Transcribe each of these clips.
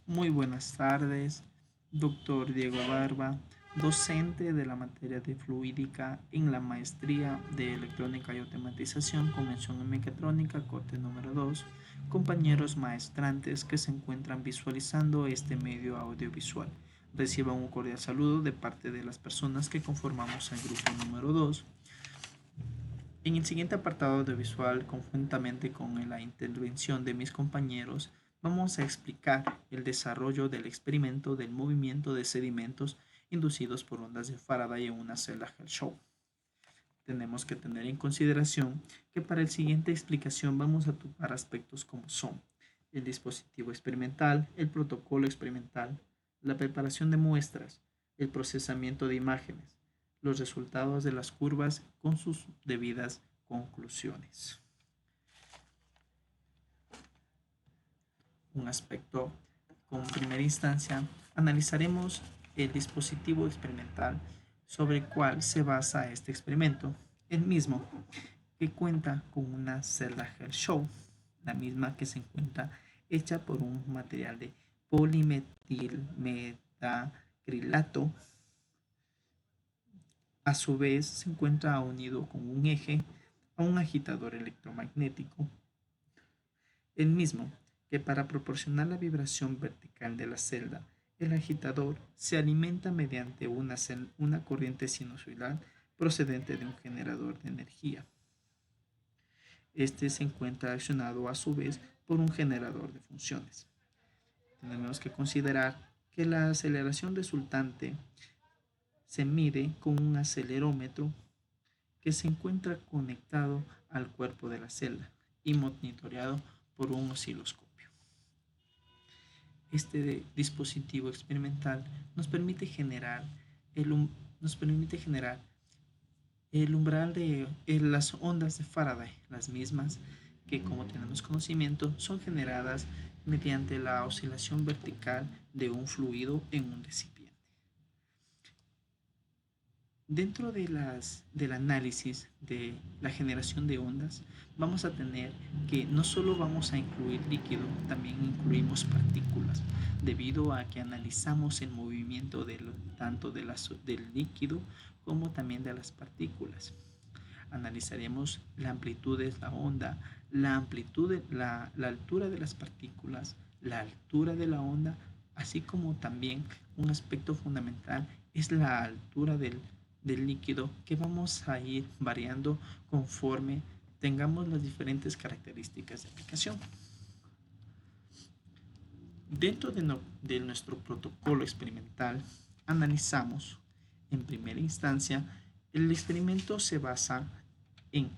Muy buenas tardes, doctor Diego Barba, docente de la materia de fluídica en la maestría de electrónica y automatización con mención en mecatrónica, corte número 2, compañeros maestrantes que se encuentran visualizando este medio audiovisual. Reciban un cordial saludo de parte de las personas que conformamos el grupo número 2. En el siguiente apartado audiovisual, conjuntamente con la intervención de mis compañeros, vamos a explicar el desarrollo del experimento del movimiento de sedimentos inducidos por ondas de Faraday en una celda Hershey. Tenemos que tener en consideración que para la siguiente explicación vamos a tocar aspectos como son el dispositivo experimental, el protocolo experimental, la preparación de muestras, el procesamiento de imágenes, los resultados de las curvas con sus debidas conclusiones. Un aspecto con primera instancia, analizaremos el dispositivo experimental sobre el cual se basa este experimento, el mismo que cuenta con una celda Hershey, la misma que se encuentra hecha por un material de polimetilmetacrilato. A su vez, se encuentra unido con un eje a un agitador electromagnético, el mismo que para proporcionar la vibración vertical de la celda, el agitador se alimenta mediante una corriente sinusoidal procedente de un generador de energía. Este se encuentra accionado a su vez por un generador de funciones. Tenemos que considerar que la aceleración resultante se mide con un acelerómetro que se encuentra conectado al cuerpo de la celda y monitoreado por un osciloscopio. Este dispositivo experimental nos permite generar el umbral de las ondas de Faraday, las mismas que, como tenemos conocimiento, son generadas mediante la oscilación vertical de un fluido en un recipiente. Dentro del análisis de la generación de ondas, vamos a tener que no solo vamos a incluir líquido, también incluimos partículas, debido a que analizamos el movimiento tanto del líquido como también de las partículas. Analizaremos la amplitud de la onda, la altura de las partículas, la altura de la onda, así como también un aspecto fundamental es la altura del líquido, que vamos a ir variando conforme tengamos las diferentes características de aplicación. Dentro de nuestro protocolo experimental, analizamos en primera instancia, el experimento se basa en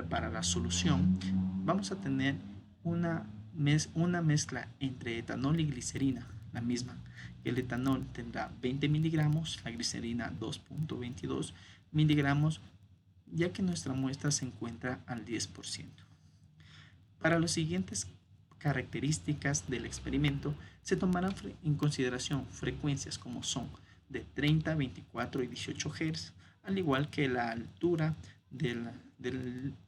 para la solución. Vamos a tener una mezcla entre etanol y glicerina, la misma. El etanol tendrá 20 miligramos, la glicerina 2.22 miligramos, ya que nuestra muestra se encuentra al 10%. Para las siguientes características del experimento se tomarán en consideración frecuencias como son de 30, 24 y 18 Hz, al igual que la altura de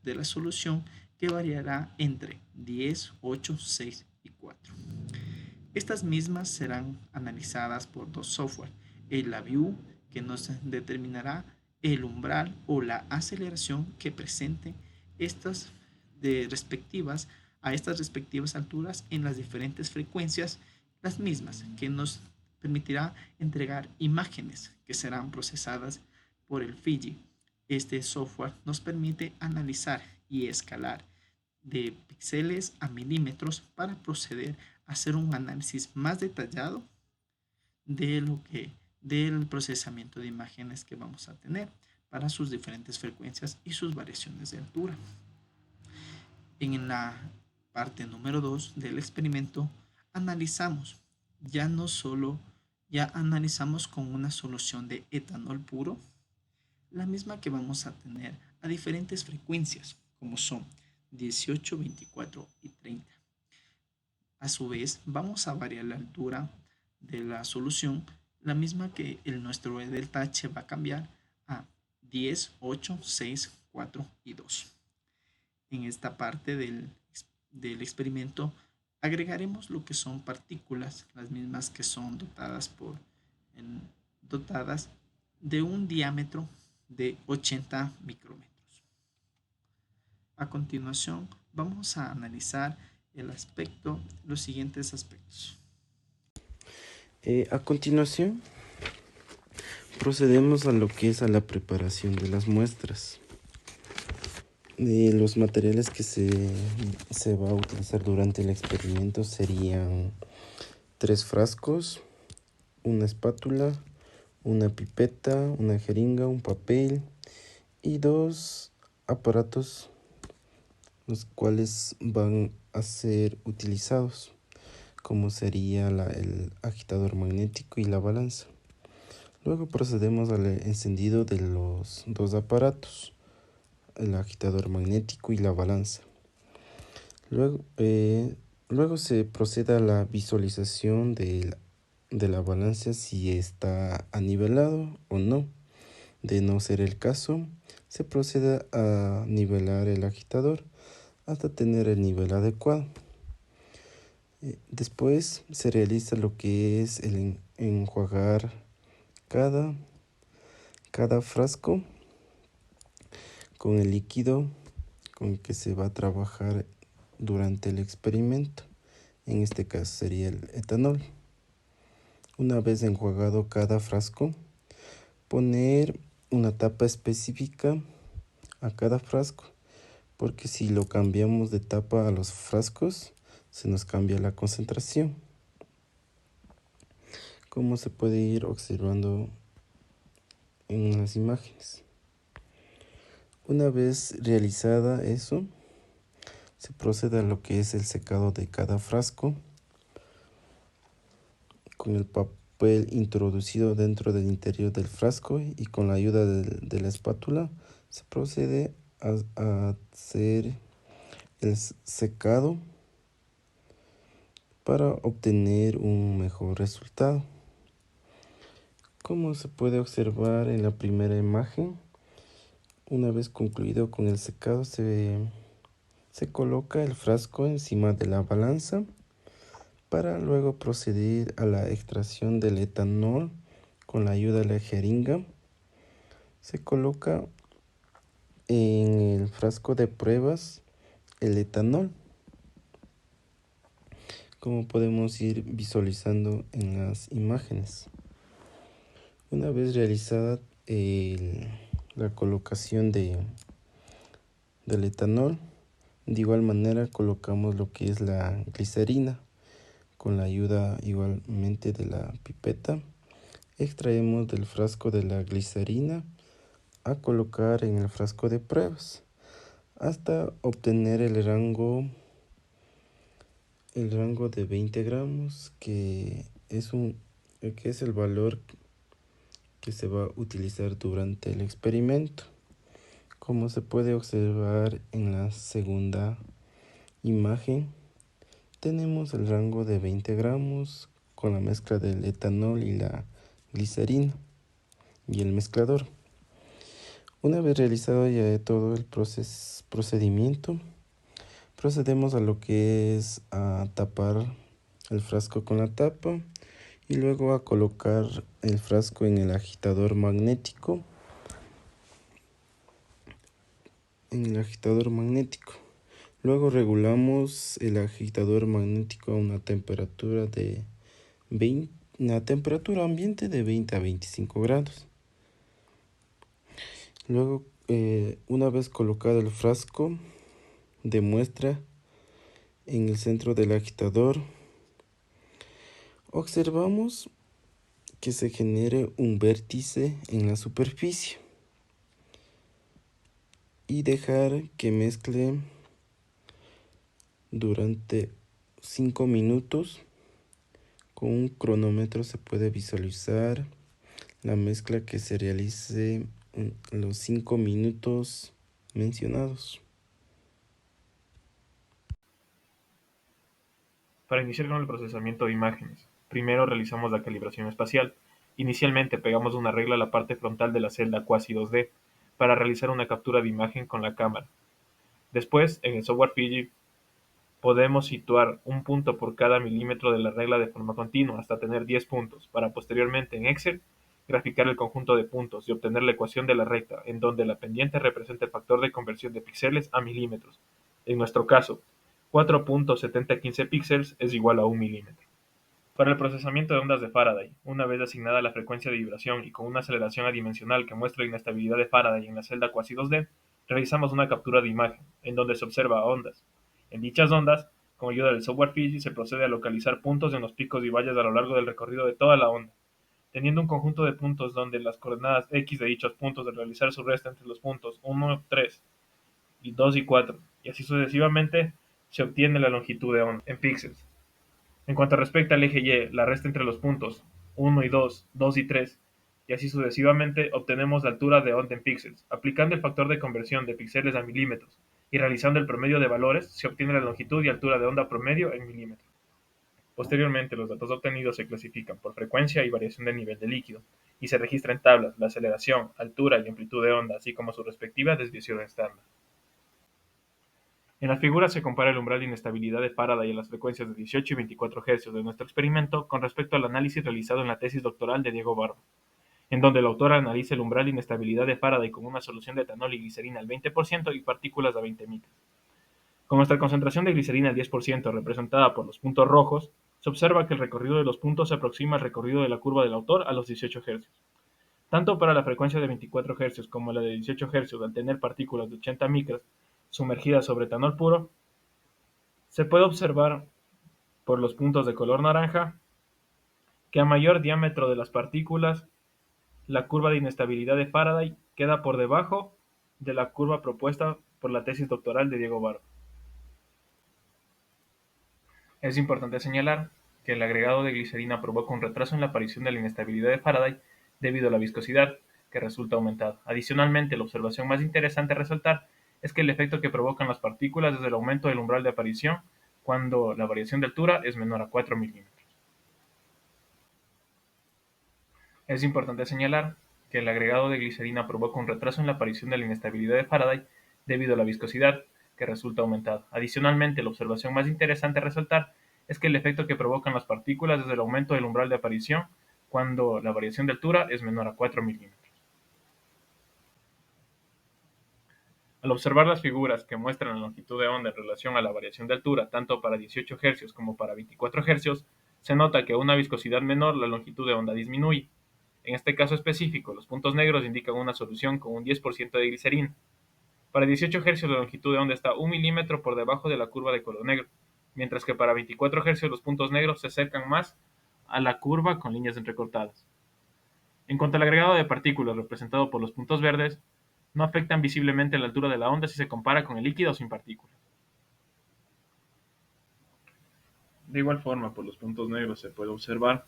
la solución, que variará entre 10, 8, 6 y 4. Estas mismas serán analizadas por dos software, el LabVIEW, que nos determinará el umbral o la aceleración que presente estas respectivas a estas respectivas alturas en las diferentes frecuencias, las mismas que nos permitirá entregar imágenes que serán procesadas por el Fiji. Este software nos permite analizar y escalar de píxeles a milímetros para proceder a hacer un análisis más detallado de lo que del procesamiento de imágenes que vamos a tener para sus diferentes frecuencias y sus variaciones de altura. En la parte número 2 del experimento analizamos ya analizamos con una solución de etanol puro, la misma que vamos a tener a diferentes frecuencias, como son 18, 24 y 30. A su vez, vamos a variar la altura de la solución, la misma que nuestro delta H va a cambiar a 10, 8, 6, 4 y 2. En esta parte del experimento Agregaremos lo que son partículas, las mismas que son en- dotadas de un diámetro de 80 micrómetros. A continuación, vamos a analizar los siguientes aspectos. A continuación, procedemos a lo que es a la preparación de las muestras. Los materiales que se va a utilizar durante el experimento serían 3 frascos, una espátula, una pipeta, una jeringa, un papel y 2 aparatos los cuales van a ser utilizados, como sería el agitador magnético y la balanza. Luego procedemos al encendido de los 2 aparatos, el agitador magnético y la balanza. Luego se procede a la visualización de la balanza si está anivelado o no. De no ser el caso, se procede a nivelar el agitador hasta tener el nivel adecuado. Después se realiza lo que es el enjuagar cada frasco con el líquido con el que se va a trabajar durante el experimento. En este caso sería el etanol. Una vez enjuagado cada frasco, poner una tapa específica a cada frasco, porque si lo cambiamos de tapa a los frascos, se nos cambia la concentración, como se puede ir observando en las imágenes. Una vez realizada eso, se procede a lo que es el secado de cada frasco con el papel introducido dentro del interior del frasco y con la ayuda de la espátula se procede a hacer el secado para obtener un mejor resultado. Como se puede observar en la primera imagen, una vez concluido con el secado se coloca el frasco encima de la balanza para luego proceder a la extracción del etanol con la ayuda de la jeringa. Se coloca en el frasco de pruebas el etanol, como podemos ir visualizando en las imágenes. Una vez realizada la colocación del etanol, de igual manera colocamos lo que es la glicerina. Con la ayuda igualmente de la pipeta, extraemos del frasco de la glicerina a colocar en el frasco de pruebas hasta obtener el rango de 20 gramos, que es el valor que se va a utilizar durante el experimento. Como se puede observar en la segunda imagen, tenemos el rango de 20 gramos con la mezcla del etanol y la glicerina y el mezclador. Una vez realizado ya todo el procedimiento, procedemos a lo que es a tapar el frasco con la tapa y luego a colocar el frasco en el agitador magnético. Luego regulamos el agitador magnético a una temperatura ambiente de 20 a 25 grados. Luego, una vez colocado el frasco de muestra en el centro del agitador, observamos que se genere un vértice en la superficie y dejar que mezcle durante 5 minutos. Con un cronómetro se puede visualizar la mezcla que se realice en los 5 minutos mencionados. Para iniciar con el procesamiento de imágenes, primero realizamos la calibración espacial. Inicialmente pegamos una regla a la parte frontal de la celda Quasi 2D para realizar una captura de imagen con la cámara. Después, en el software Fiji, podemos situar un punto por cada milímetro de la regla de forma continua hasta tener 10 puntos, para posteriormente en Excel graficar el conjunto de puntos y obtener la ecuación de la recta, en donde la pendiente representa el factor de conversión de píxeles a milímetros. En nuestro caso, 4.7015 píxeles es igual a 1 milímetro. Para el procesamiento de ondas de Faraday, una vez asignada la frecuencia de vibración y con una aceleración adimensional que muestra la inestabilidad de Faraday en la celda cuasi 2D, realizamos una captura de imagen, en donde se observa ondas. En dichas ondas, con ayuda del software Fiji, se procede a localizar puntos en los picos y valles a lo largo del recorrido de toda la onda, teniendo un conjunto de puntos donde las coordenadas x de dichos puntos de realizar su resta entre los puntos 1, 3 y 2 y 4, y así sucesivamente, se obtiene la longitud de onda en píxeles. En cuanto respecta al eje Y, la resta entre los puntos 1 y 2, 2 y 3, y así sucesivamente, obtenemos la altura de onda en píxeles. Aplicando el factor de conversión de píxeles a milímetros y realizando el promedio de valores, se obtiene la longitud y altura de onda promedio en milímetros. Posteriormente, los datos obtenidos se clasifican por frecuencia y variación de nivel de líquido, y se registra en tablas la aceleración, altura y amplitud de onda, así como su respectiva desviación estándar. En la figura se compara el umbral de inestabilidad de Faraday en las frecuencias de 18 y 24 Hz de nuestro experimento con respecto al análisis realizado en la tesis doctoral de Diego Barba, en donde el autor analiza el umbral de inestabilidad de Faraday con una solución de etanol y glicerina al 20% y partículas a 20 micras. Con nuestra concentración de glicerina al 10% representada por los puntos rojos, se observa que el recorrido de los puntos se aproxima al recorrido de la curva del autor a los 18 Hz. Tanto para la frecuencia de 24 Hz como la de 18 Hz al tener partículas de 80 micras sumergidas sobre etanol puro, se puede observar por los puntos de color naranja que a mayor diámetro de las partículas, la curva de inestabilidad de Faraday queda por debajo de la curva propuesta por la tesis doctoral de Diego Barba. Es importante señalar que el agregado de glicerina provoca un retraso en la aparición de la inestabilidad de Faraday debido a la viscosidad, que resulta aumentada. Adicionalmente, la observación más interesante a resaltar es que el efecto que provocan las partículas es el aumento del umbral de aparición cuando la variación de altura es menor a 4 milímetros. Es importante señalar que el agregado de glicerina provoca un retraso en la aparición de la inestabilidad de Faraday debido a la viscosidad, que resulta aumentada. Adicionalmente, la observación más interesante a resaltar es que el efecto que provocan las partículas es el aumento del umbral de aparición cuando la variación de altura es menor a 4 milímetros. Al observar las figuras que muestran la longitud de onda en relación a la variación de altura, tanto para 18 Hz como para 24 Hz, se nota que a una viscosidad menor la longitud de onda disminuye. En este caso específico, los puntos negros indican una solución con un 10% de glicerina. Para 18 Hz la longitud de onda está 1 milímetro por debajo de la curva de color negro, mientras que para 24 Hz los puntos negros se acercan más a la curva con líneas entrecortadas. En cuanto al agregado de partículas representado por los puntos verdes, no afectan visiblemente la altura de la onda si se compara con el líquido sin partículas. De igual forma, por los puntos negros se puede observar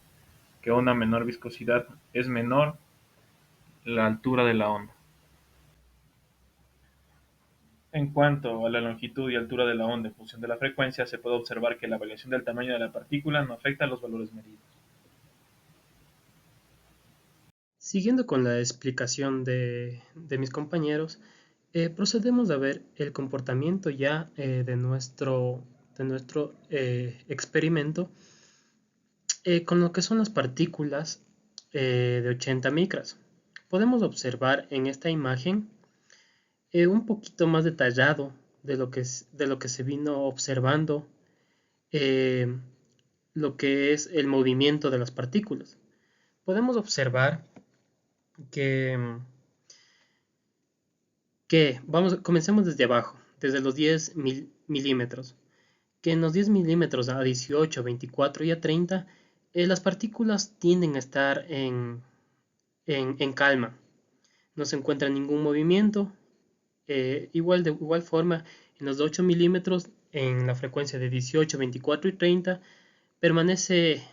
que a una menor viscosidad es menor la altura de la onda. En cuanto a la longitud y altura de la onda en función de la frecuencia, se puede observar que la variación del tamaño de la partícula no afecta a los valores medidos. Siguiendo con la explicación de mis compañeros, procedemos a ver el comportamiento ya de nuestro experimento con lo que son las partículas de 80 micras. Podemos observar en esta imagen un poquito más detallado de lo que se vino observando, eh, lo que es el movimiento de las partículas. Podemos observar que, comencemos desde abajo, desde los 10 milímetros, que en los 10 milímetros a 18, 24 y a 30, las partículas tienden a estar en calma. No se encuentra ningún movimiento. De igual forma, en los 8 milímetros, en la frecuencia de 18, 24 y 30, permanece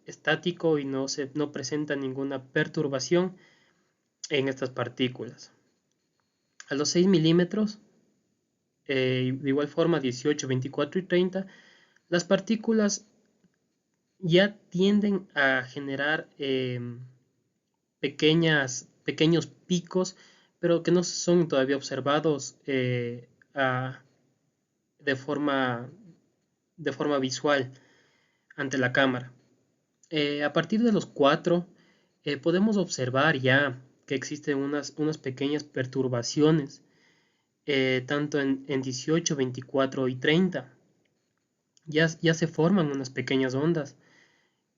estático y no presenta ninguna perturbación en estas partículas. A los 6 milímetros, de igual forma 18, 24 y 30, las partículas ya tienden a generar pequeños picos, pero que no son todavía observados de forma de forma visual ante la cámara. A partir de los 4 podemos observar ya que existen unas pequeñas perturbaciones, tanto en 18, 24 y 30. Ya se forman unas pequeñas ondas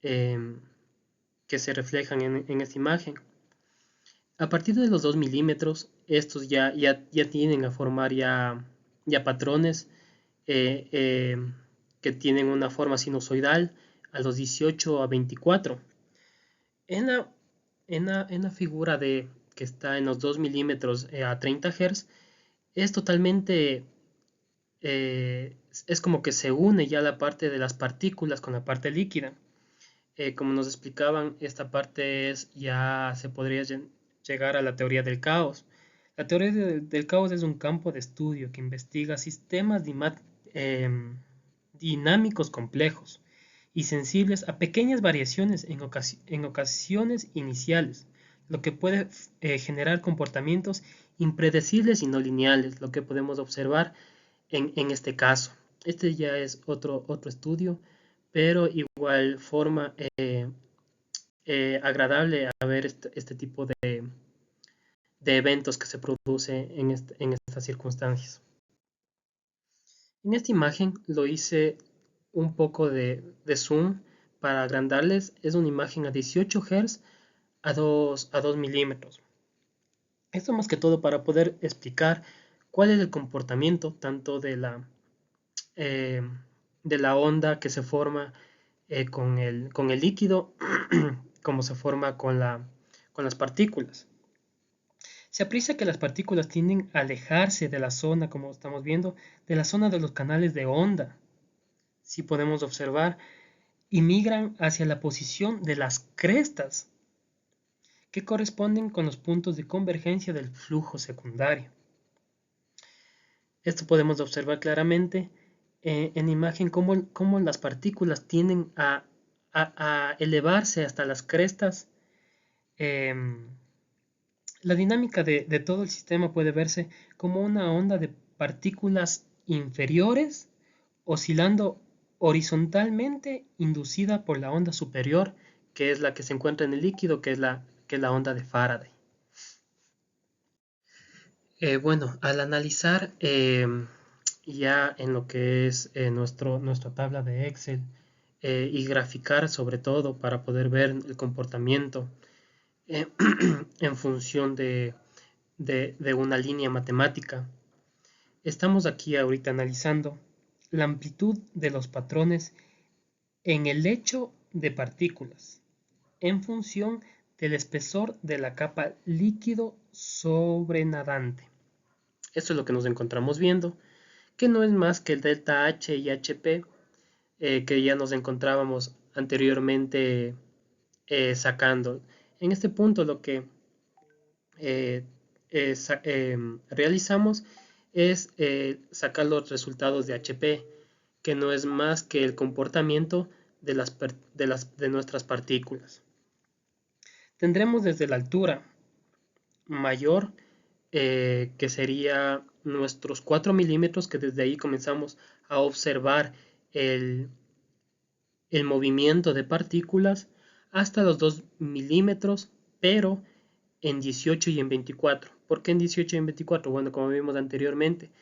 que se reflejan en esta imagen. A partir de los 2 milímetros, estos ya tienden a formar ya patrones que tienen una forma sinusoidal a los 18 a 24. En la figura que está en los 2 milímetros a 30 Hz, es totalmente, es como que se une ya la parte de las partículas con la parte líquida. Como nos explicaban, esta parte ya se podría llegar a la teoría del caos. La teoría del caos es un campo de estudio que investiga sistemas dinámicos complejos y sensibles a pequeñas variaciones en ocasiones iniciales, lo que puede generar comportamientos impredecibles y no lineales, lo que podemos observar en este caso. Este ya es otro estudio, pero igual forma agradable a ver este tipo de eventos que se produce en estas circunstancias. En esta imagen lo hice un poco de zoom para agrandarles. Es una imagen a 18 Hz a 2 milímetros. Esto más que todo para poder explicar cuál es el comportamiento tanto de la onda que se forma con el líquido como se forma con las partículas. Se aprecia que las partículas tienden a alejarse de la zona, como estamos viendo, de la zona de los canales de onda. Si podemos observar, y migran hacia la posición de las crestas, que corresponden con los puntos de convergencia del flujo secundario. Esto podemos observar claramente en la imagen cómo las partículas tienden a elevarse hasta las crestas. La dinámica de todo el sistema puede verse como una onda de partículas inferiores oscilando horizontalmente inducida por la onda superior, que es la que se encuentra en el líquido, que es la onda de Faraday. Bueno, al analizar ya en lo que es nuestra tabla de Excel y graficar sobre todo para poder ver el comportamiento en función de una línea matemática. Estamos aquí ahorita analizando la amplitud de los patrones en el lecho de partículas en función del espesor de la capa líquido sobrenadante. Esto es lo que nos encontramos viendo, que no es más que el delta H y HP que ya nos encontrábamos anteriormente sacando. En este punto lo que realizamos es sacar los resultados de HP, que no es más que el comportamiento de nuestras partículas. Tendremos desde la altura mayor, que sería nuestros 4 milímetros, que desde ahí comenzamos a observar el movimiento de partículas, hasta los 2 milímetros, pero en 18 y en 24. ¿Por qué en 18 y en 24? Bueno, como vimos anteriormente,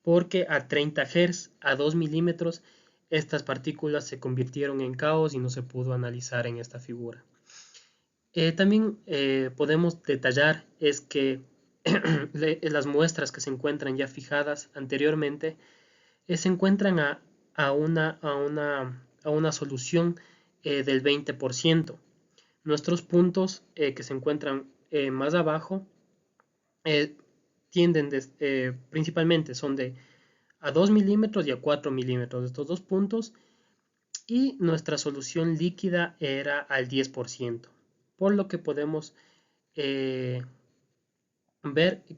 porque a 30 Hz, a 2 milímetros, estas partículas se convirtieron en caos y no se pudo analizar en esta figura. También podemos detallar es que las muestras que se encuentran ya fijadas anteriormente se encuentran a una solución del 20%. Nuestros puntos que se encuentran más abajo tienden principalmente son a 2 milímetros y a 4 milímetros, estos dos puntos, y nuestra solución líquida era al 10%, por lo que podemos ver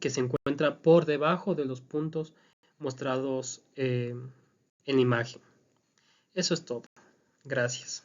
que se encuentra por debajo de los puntos mostrados en la imagen. Eso es todo. Gracias.